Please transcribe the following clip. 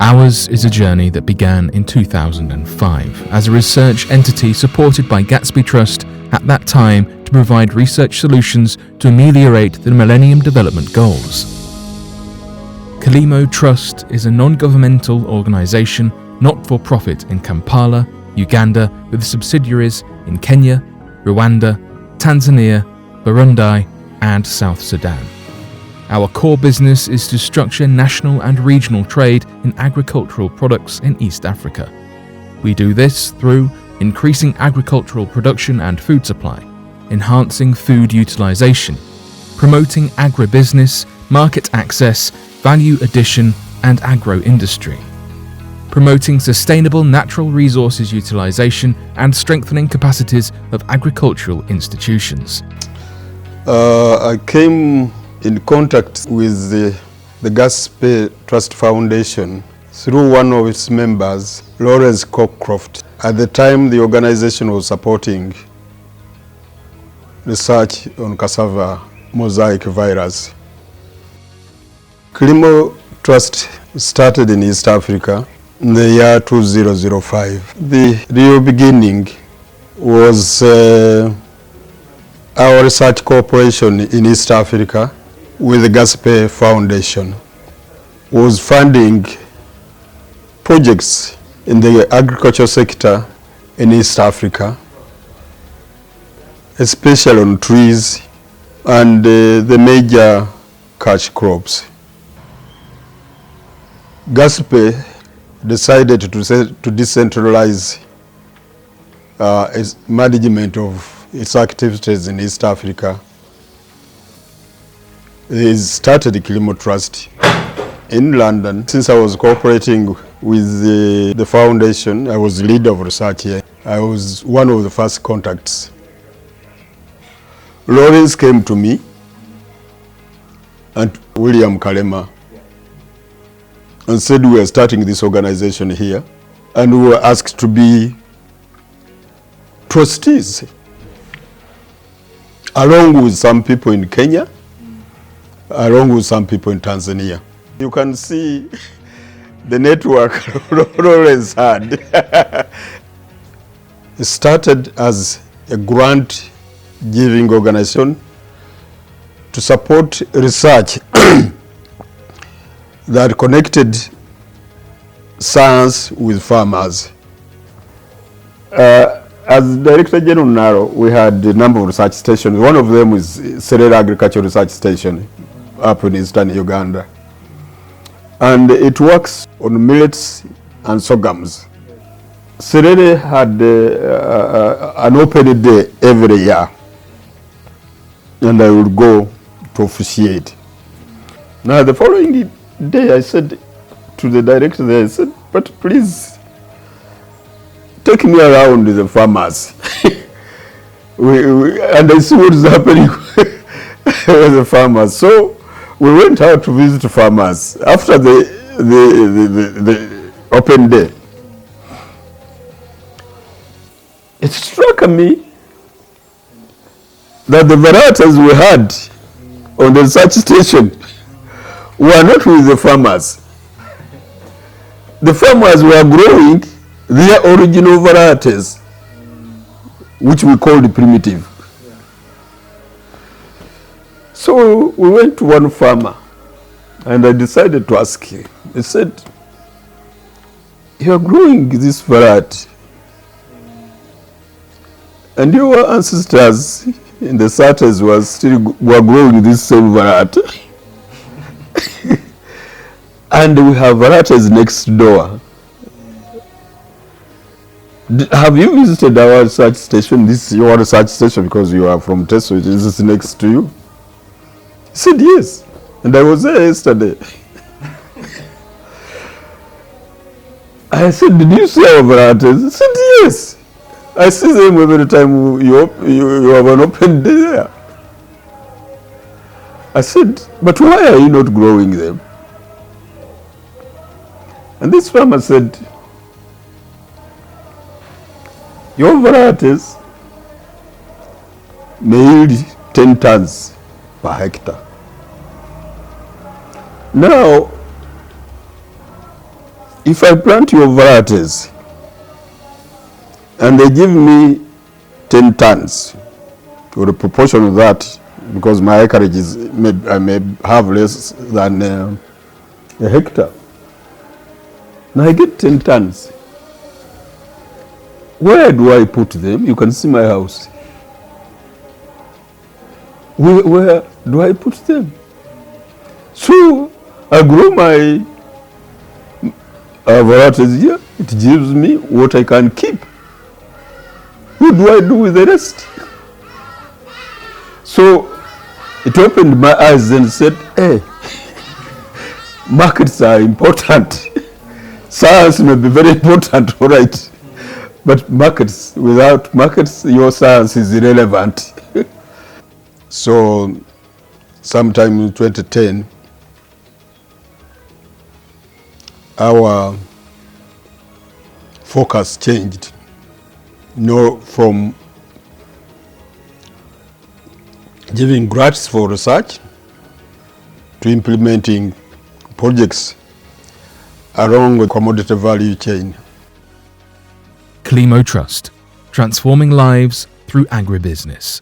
Ours is a journey that began in 2005 as a research entity supported by Gatsby Trust at that time to provide research solutions to ameliorate the Millennium Development Goals. Kilimo Trust is a non-governmental organisation, not-for-profit in Kampala, Uganda, with subsidiaries in Kenya, Rwanda, Tanzania, Burundi, and South Sudan. Our core business is to structure national and regional trade in agricultural products in East Africa. We do this through increasing agricultural production and food supply, enhancing food utilization, promoting agribusiness, market access, value addition, and agro-industry, promoting sustainable natural resources utilization, and strengthening capacities of agricultural institutions. I came in contact with the Gatsby Trust Foundation through one of its members, Lawrence Cockcroft. At the time, the organization was supporting research on cassava mosaic virus. Kilimo Trust started in East Africa in the year 2005. The real beginning was our research cooperation in East Africa with the Gatsby Foundation was funding projects in the agricultural sector in East Africa, especially on trees and the major cash crops. Gatsby decided to decentralize its management of its activities in East Africa. They started the Kilimo Trust in London. Since I was cooperating with the foundation, I was leader of research here. I was one of the first contacts. Lawrence came to me and William Kalema and said we are starting this organization here, and we were asked to be trustees along with some people in Kenya, along with some people in Tanzania. You can see the network Lawrence had. It started as a grant-giving organization to support research that connected science with farmers. As Director General, we had a number of research stations. One of them is Serera Agricultural Research Station up in eastern Uganda. And it works on millets and sorghums. Serere had an open day every year, and I would go to officiate. Now the following day I said to the director there, I said, but please take me around the farmers. And I see what is happening with the farmers. So we went out to visit farmers after the open day. It struck me that the varieties we had on the research station were not with the farmers. The farmers were growing their original varieties, which we called primitive. So we went to one farmer and I decided to ask him. He said, you are growing this variety and your ancestors in the 30s were growing this same variety. And we have varieties next door. Have you visited our research station? This is your research station because you are from Teso. This is next to you. He said yes. And I was there yesterday. I said, did you see our varieties? He said yes. I see them every time you have an open day there. I said, but why are you not growing them? And this farmer said, your varieties may yield 10 tons per hectare. Now, if I plant your varieties and they give me 10 tons, or a proportion of that, because my acreage is, I may have less than a hectare. Now I get 10 tons. Where do I put them? You can see my house. Where do I put them? So I grow my varieties here. It gives me what I can keep. What do I do with the rest? So it opened my eyes and said, hey, markets are important. Science may be very important, all right. But markets, without markets, your science is irrelevant. So sometime in 2010, our focus changed. From giving grants for research to implementing projects along the commodity value chain. Kilimo Trust, transforming lives through agribusiness.